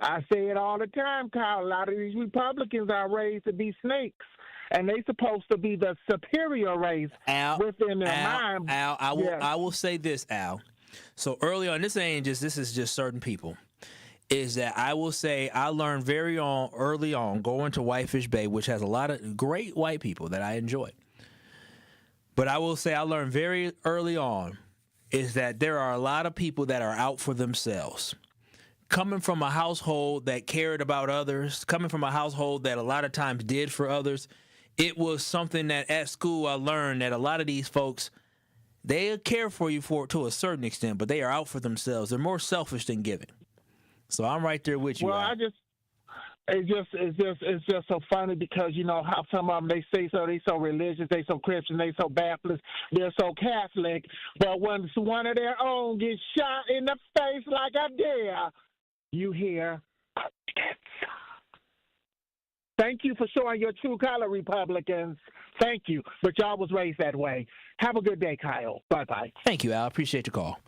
I say it all the time, Kyle. A lot of these Republicans are raised to be snakes, and they supposed to be the superior race within their mind. Al, I will say this, Al. So early on, this is just certain people, is that I will say I learned early on going to Whitefish Bay, which has a lot of great white people that I enjoy. But I will say I learned very early on is that there are a lot of people that are out for themselves. Coming from a household that cared about others, coming from a household that a lot of times did for others, it was something that at school I learned that a lot of these folks, they care for you to a certain extent, but they are out for themselves. They're more selfish than giving. So I'm right there with you. Well, it's just so funny because you know how some of them they so religious, they so Christian, they so Baptist, they're so Catholic, but when one of their own gets shot in the face like I dare, you hear. Thank you for showing your true color, Republicans. Thank you, but y'all was raised that way. Have a good day, Kyle. Bye-bye. Thank you, Al. Appreciate your call.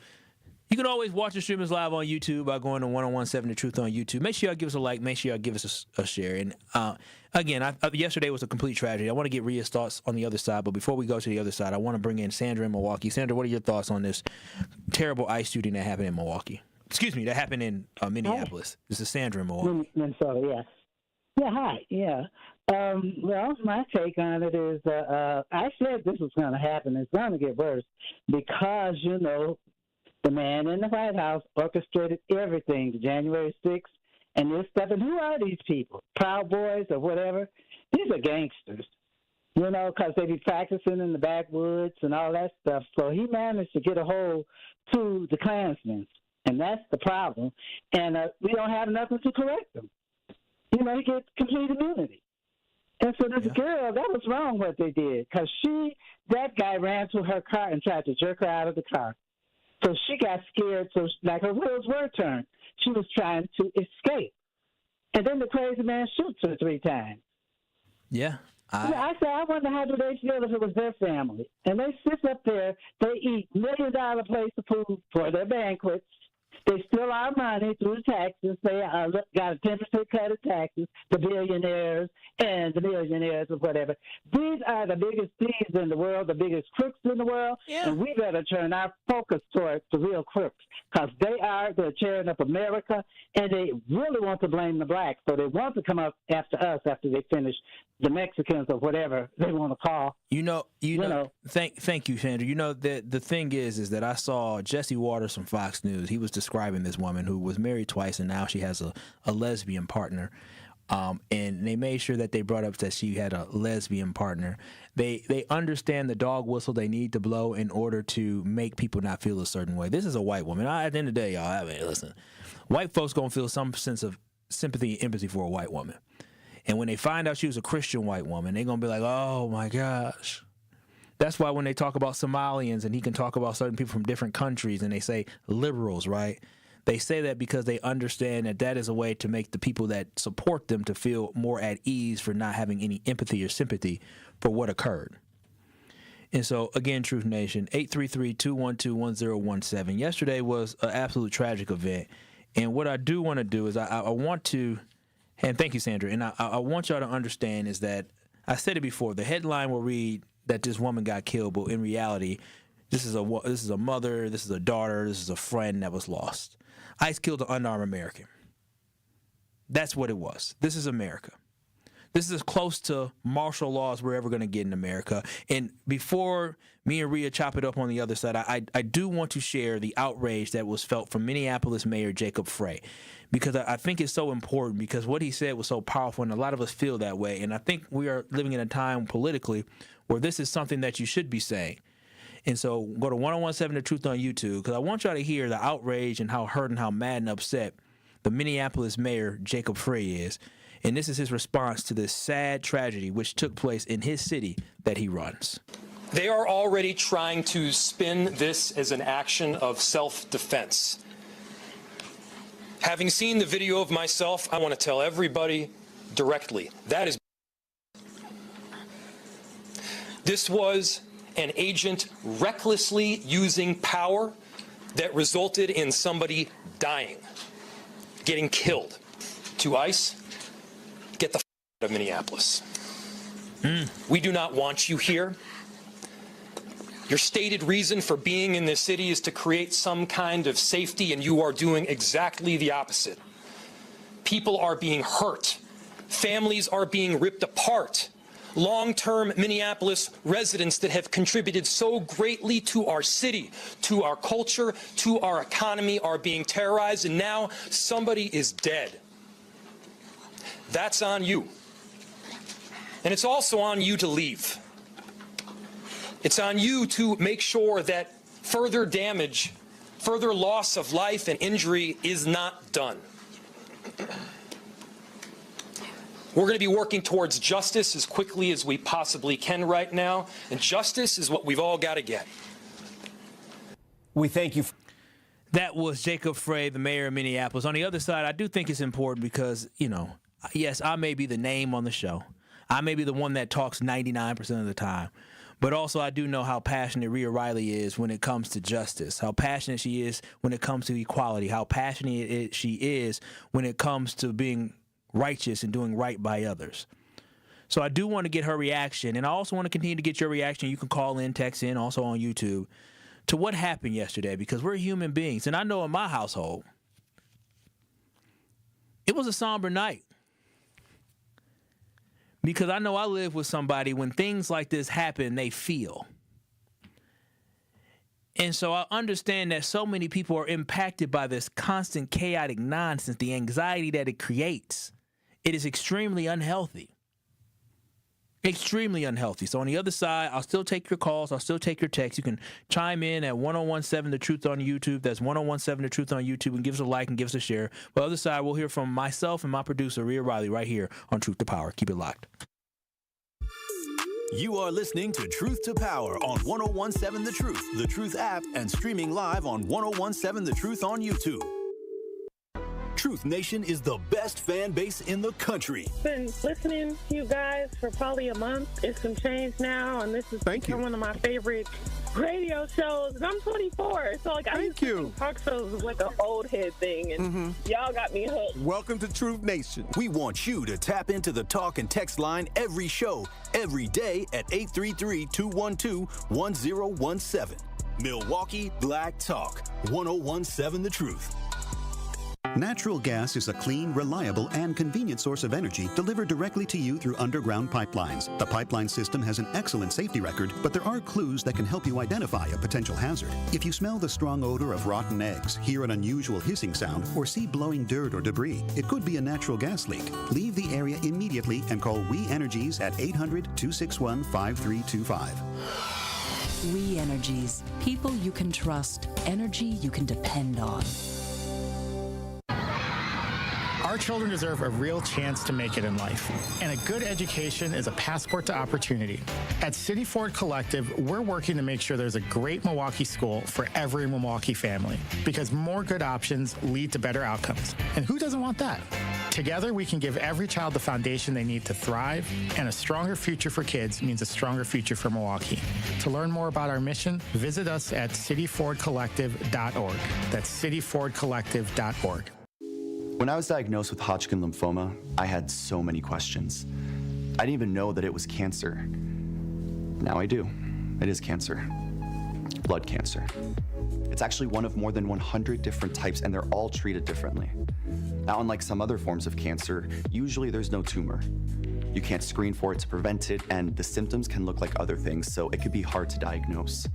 You can always watch and stream us live on YouTube by going to 1017 The Truth on YouTube. Make sure y'all give us a like. Make sure y'all give us a share. And again, yesterday was a complete tragedy. I want to get Rhea's thoughts on the other side. But before we go to the other side, I want to bring in Sandra in Milwaukee. Sandra, what are your thoughts on this terrible ICE shooting that happened in Milwaukee? Excuse me, that happened in Minneapolis. This is Sandra in Milwaukee. Minnesota, yes. Yeah, hi. Yeah. Well, my take on it is I said this was going to happen. It's going to get worse because, the man in the White House orchestrated everything, January 6th and this stuff. And who are these people? Proud Boys or whatever? These are gangsters, because they be practicing in the backwoods and all that stuff. So he managed to get a hold to the Klansmen, and that's the problem. And we don't have nothing to correct them. He gets complete immunity. And so this girl, that was wrong what they did, because that guy ran to her car and tried to jerk her out of the car. So she got scared, so like her wheels were turned. She was trying to escape. And then the crazy man shoots her 3 times. Yeah. I said, I wonder how do they feel if it was their family. And they sit up there, they eat $1 million plates of food for their banquets. They steal our money through taxes. They got a 10% cut of taxes, the billionaires and the millionaires or whatever. These are the biggest thieves in the world, the biggest crooks in the world, and we better turn our focus towards the real crooks because they're tearing up America, and they really want to blame the blacks. So they want to come up after us after they finish the Mexicans or whatever they want to call. Thank you, Sandra. The thing is that I saw Jesse Waters from Fox News. He was describing this woman who was married twice and now she has a lesbian partner. And they made sure that they brought up that she had a lesbian partner. They understand the dog whistle they need to blow in order to make people not feel a certain way. This is a white woman. At the end of the day, y'all, listen, white folks gonna feel some sense of sympathy and empathy for a white woman. And when they find out she was a Christian white woman, they're going to be like, oh, my gosh. That's why when they talk about Somalians and he can talk about certain people from different countries and they say liberals, right? They say that because they understand that is a way to make the people that support them to feel more at ease for not having any empathy or sympathy for what occurred. And so, again, Truth Nation, 833-212-1017. Yesterday was an absolute tragic event. And what I do want to do is I want to... And thank you, Sandra. And I want y'all to understand is that I said it before. The headline will read that this woman got killed, but in reality, this is a mother, this is a daughter, this is a friend that was lost. ICE killed an unarmed American. That's what it was. This is America. This is as close to martial law as we're ever going to get in America. And before me and Rhea chop it up on the other side, I do want to share the outrage that was felt from Minneapolis Mayor Jacob Frey, because I think it's so important, because what he said was so powerful, and a lot of us feel that way. And I think we are living in a time politically where this is something that you should be saying. And so go to 1017 The Truth on YouTube, because I want y'all to hear the outrage and how hurt and how mad and upset the Minneapolis Mayor Jacob Frey is. And this is his response to this sad tragedy which took place in his city that he runs. They are already trying to spin this as an action of self-defense. Having seen the video of myself, I want to tell everybody directly, this was an agent recklessly using power that resulted in somebody dying, getting killed. To ICE, get the out of Minneapolis. We do not want you here. Your stated reason for being in this city is to create some kind of safety, and you are doing exactly the opposite. People are being hurt. Families are being ripped apart. Long-term Minneapolis residents that have contributed so greatly to our city, to our culture, to our economy are being terrorized, and now somebody is dead. That's on you. And it's also on you to leave. It's on you to make sure that further damage, further loss of life and injury is not done. We're going to be working towards justice as quickly as we possibly can right now, and justice is what we've all got to get. We thank you. That was Jacob Frey, the mayor of Minneapolis. On the other side, I do think it's important because, yes, I may be the name on the show. I may be the one that talks 99% of the time. But also, I do know how passionate Rhea Riley is when it comes to justice, how passionate she is when it comes to equality, how passionate she is when it comes to being righteous and doing right by others. So I do want to get her reaction, and I also want to continue to get your reaction. You can call in, text in, also on YouTube, to what happened yesterday, because we're human beings. And I know in my household, it was a somber night. Because I know I live with somebody, when things like this happen, they feel. And so I understand that so many people are impacted by this constant chaotic nonsense, the anxiety that it creates. It is extremely unhealthy. Extremely unhealthy. So on the other side, I'll still take your calls. I'll still take your texts. You can chime in at 1017 The Truth on YouTube. That's 1017 The Truth on YouTube, and give us a like and give us a share. But on the other side, we'll hear from myself and my producer, Rhea Riley, right here on Truth to Power. Keep it locked. You are listening to Truth to Power on 1017 The Truth app, and streaming live on 1017 The Truth on YouTube. Truth Nation is the best fan base in the country. Been listening to you guys for probably a month. It's some change now, and this is one of my favorite radio shows. And I'm 24, so I used to think talk shows was like an old head thing, and y'all got me hooked. Welcome to Truth Nation. We want you to tap into the talk and text line every show, every day at 833-212-1017. Milwaukee Black Talk, 1017 The Truth. Natural gas is a clean, reliable, and convenient source of energy delivered directly to you through underground pipelines. The pipeline system has an excellent safety record, but there are clues that can help you identify a potential hazard. If you smell the strong odor of rotten eggs, hear an unusual hissing sound, or see blowing dirt or debris, it could be a natural gas leak. Leave the area immediately and call We Energies at 800-261-5325. We Energies. People you can trust. Energy you can depend on. Our children deserve a real chance to make it in life, and a good education is a passport to opportunity. At City Ford Collective, we're working to make sure there's a great Milwaukee school for every Milwaukee family, because more good options lead to better outcomes. And who doesn't want that? Together, we can give every child the foundation they need to thrive, and a stronger future for kids means a stronger future for Milwaukee. To learn more about our mission, visit us at cityfordcollective.org. That's cityfordcollective.org. When I was diagnosed with Hodgkin lymphoma, I had so many questions. I didn't even know that it was cancer. Now I do. It is cancer. Blood cancer. It's actually one of more than 100 different types, and they're all treated differently. Now, unlike some other forms of cancer, usually there's no tumor. You can't screen for it to prevent it, and the symptoms can look like other things, so it could be hard to diagnose.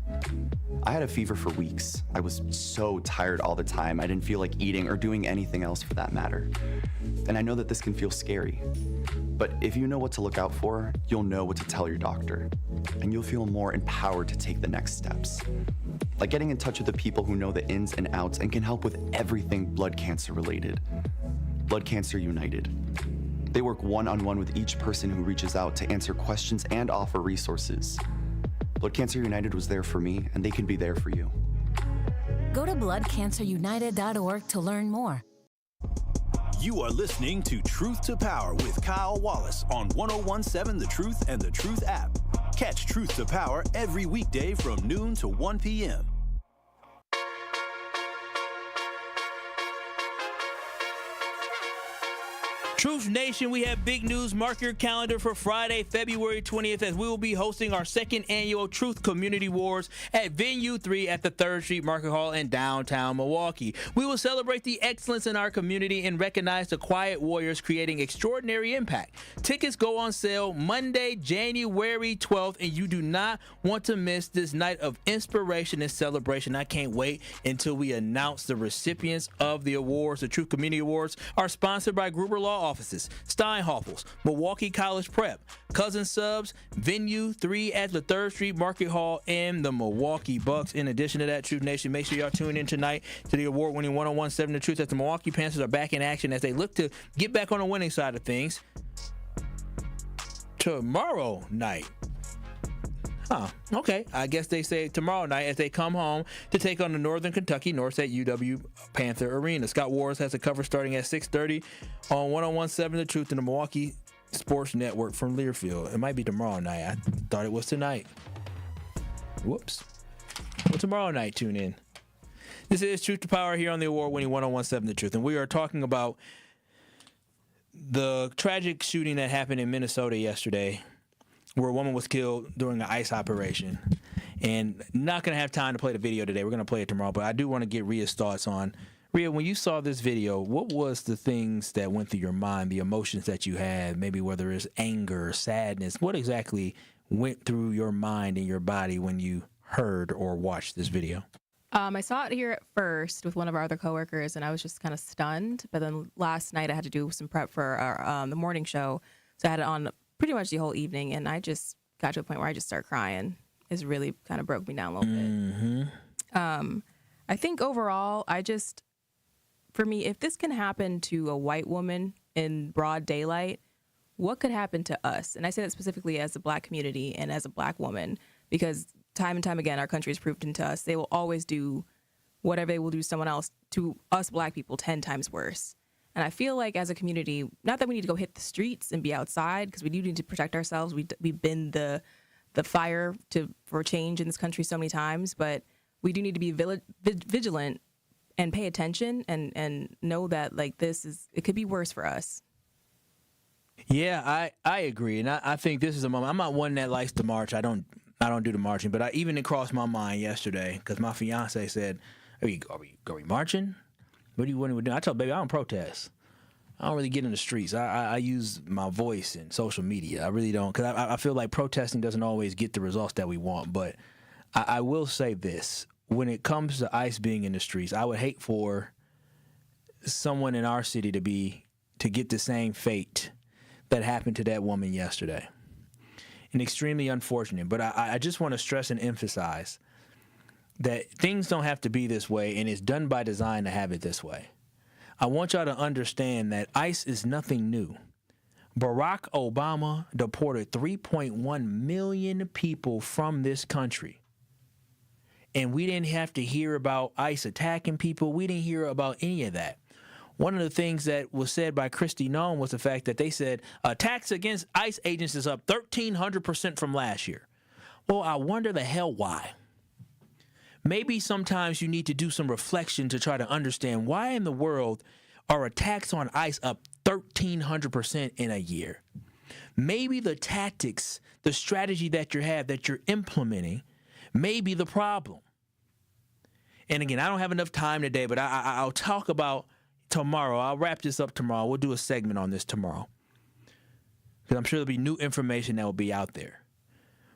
I had a fever for weeks. I was so tired all the time. I didn't feel like eating or doing anything else for that matter. And I know that this can feel scary. But if you know what to look out for, you'll know what to tell your doctor. And you'll feel more empowered to take the next steps. Like getting in touch with the people who know the ins and outs and can help with everything blood cancer related. Blood Cancer United. They work one-on-one with each person who reaches out to answer questions and offer resources. Blood Cancer United was there for me, and they can be there for you. Go to bloodcancerunited.org to learn more. You are listening to Truth to Power with Kyle Wallace on 1017 The Truth and The Truth app. Catch Truth to Power every weekday from noon to 1 p.m. Truth Nation, we have big news. Mark your calendar for Friday, February 20th, as we will be hosting our second annual Truth Community Wars at Venue 3 at the 3rd Street Market Hall in downtown Milwaukee. We will celebrate the excellence in our community and recognize the quiet warriors creating extraordinary impact. Tickets go on sale Monday, January 12th, and you do not want to miss this night of inspiration and celebration. I can't wait until we announce the recipients of the awards. The Truth Community Awards are sponsored by Gruber Law Offices, Steinhoffels, Milwaukee College Prep, Cousin Subs, Venue 3 at the 3rd Street Market Hall, and the Milwaukee Bucks. In addition to that, Truth Nation, make sure y'all tune in tonight to the award-winning 1017 The Truth, as the Milwaukee Panthers are back in action as they look to get back on the winning side of things tomorrow night. Okay. I guess they say tomorrow night as they come home to take on the Northern Kentucky Norse at UW Panther Arena. Scott Wars has a cover starting at 6:30 on 1017 The Truth in the Milwaukee Sports Network from Learfield. It might be tomorrow night. I thought it was tonight. Whoops. Well, tomorrow night, tune in. This is Truth to Power here on the award-winning 101.7 The Truth, and we are talking about the tragic shooting that happened in Minnesota yesterday, where a woman was killed during an ICE operation. And not going to have time to play the video today. We're going to play it tomorrow, but I do want to get Rhea's thoughts on. Rhea, when you saw this video, what was the things that went through your mind, the emotions that you had, maybe whether it's anger, sadness? What exactly went through your mind and your body when you heard or watched this video? I saw it here at first with one of our other coworkers, and I was just kind of stunned. But then last night I had to do some prep for our, the morning show, so I had it on pretty much the whole evening, and I just got to a point where I just started crying. It's really kind of broke me down a little bit. I think overall, for me, if this can happen to a white woman in broad daylight, what could happen to us? And I say that specifically as a black community and as a black woman, because time and time again, our country has proven to us they will always do whatever they will do to someone else, to us black people, 10 times worse. And I feel like as a community, not that we need to go hit the streets and be outside, because we do need to protect ourselves. We've been the fire for change in this country so many times, but we do need to be vigilant and pay attention and know that like it could be worse for us. Yeah, I agree, and I think this is a moment. I'm not one that likes to march. I don't do the marching, but it crossed my mind yesterday because my fiance said, "Are we marching? What do you want to do?" I told baby, I don't protest. I don't really get in the streets. I use my voice and social media. I really don't, because I feel like protesting doesn't always get the results that we want. But I will say this: when it comes to ICE being in the streets, I would hate for someone in our city to get the same fate that happened to that woman yesterday. And extremely unfortunate. But I just want to stress and emphasize that things don't have to be this way, and it's done by design to have it this way. I want y'all to understand that ICE is nothing new. Barack Obama deported 3.1 million people from this country. And we didn't have to hear about ICE attacking people. We didn't hear about any of that. One of the things that was said by Kristi Noem was the fact that they said attacks against ICE agents is up 1,300% from last year. Well, I wonder the hell why. Maybe sometimes you need to do some reflection to try to understand why in the world are attacks on ICE up 1,300% in a year. Maybe the tactics, the strategy that you're implementing may be the problem. And again, I don't have enough time today, but I'll talk about tomorrow. I'll wrap this up tomorrow. We'll do a segment on this tomorrow, because I'm sure there'll be new information that will be out there.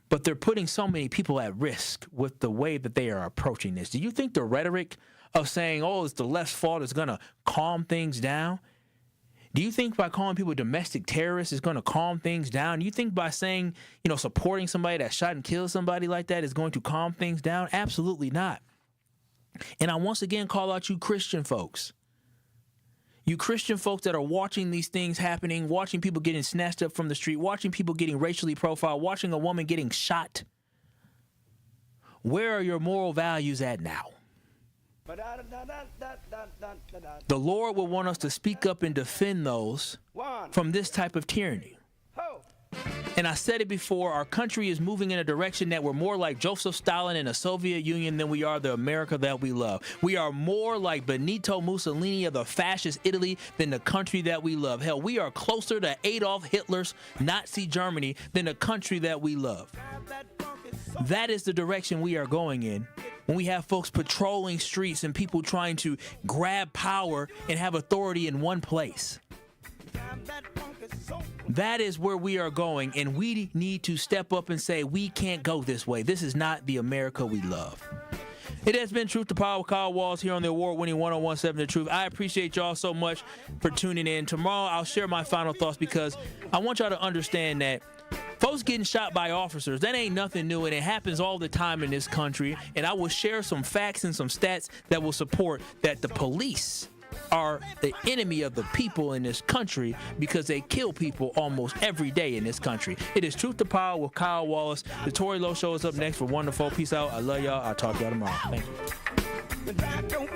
But they're putting so many people at risk with the way that they are approaching this. Do you think the rhetoric of saying, oh, it's the left's fault is going to calm things down? Do you think by calling people domestic terrorists is going to calm things down? Do you think by saying, supporting somebody that shot and killed somebody like that is going to calm things down? Absolutely not. And I once again call out you Christian folks. You Christian folks that are watching these things happening, watching people getting snatched up from the street, watching people getting racially profiled, watching a woman getting shot. Where are your moral values at now? The Lord will want us to speak up and defend those from this type of tyranny. And I said it before, our country is moving in a direction that we're more like Joseph Stalin in the Soviet Union than we are the America that we love. We are more like Benito Mussolini of the fascist Italy than the country that we love. Hell, we are closer to Adolf Hitler's Nazi Germany than the country that we love. That is the direction we are going in when we have folks patrolling streets and people trying to grab power and have authority in one place. That is where we are going, and we need to step up and say we can't go this way. This is not the America we love. It has been Truth to Power with Kyle Wallace here on the award-winning 101.7 The Truth. I appreciate y'all so much for tuning in. Tomorrow I'll share my final thoughts, because I want y'all to understand that folks getting shot by officers, that ain't nothing new, and it happens all the time in this country. And I will share some facts and some stats that will support that the police are the enemy of the people in this country, because they kill people almost every day in this country. It is Truth to Power with Kyle Wallace. The Tory Lowe Show is up next for Wonderful. Peace out. I love y'all. I'll talk to y'all tomorrow. Thank you.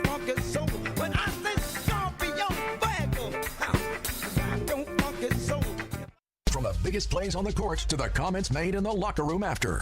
From the biggest plays on the court to the comments made in the locker room after.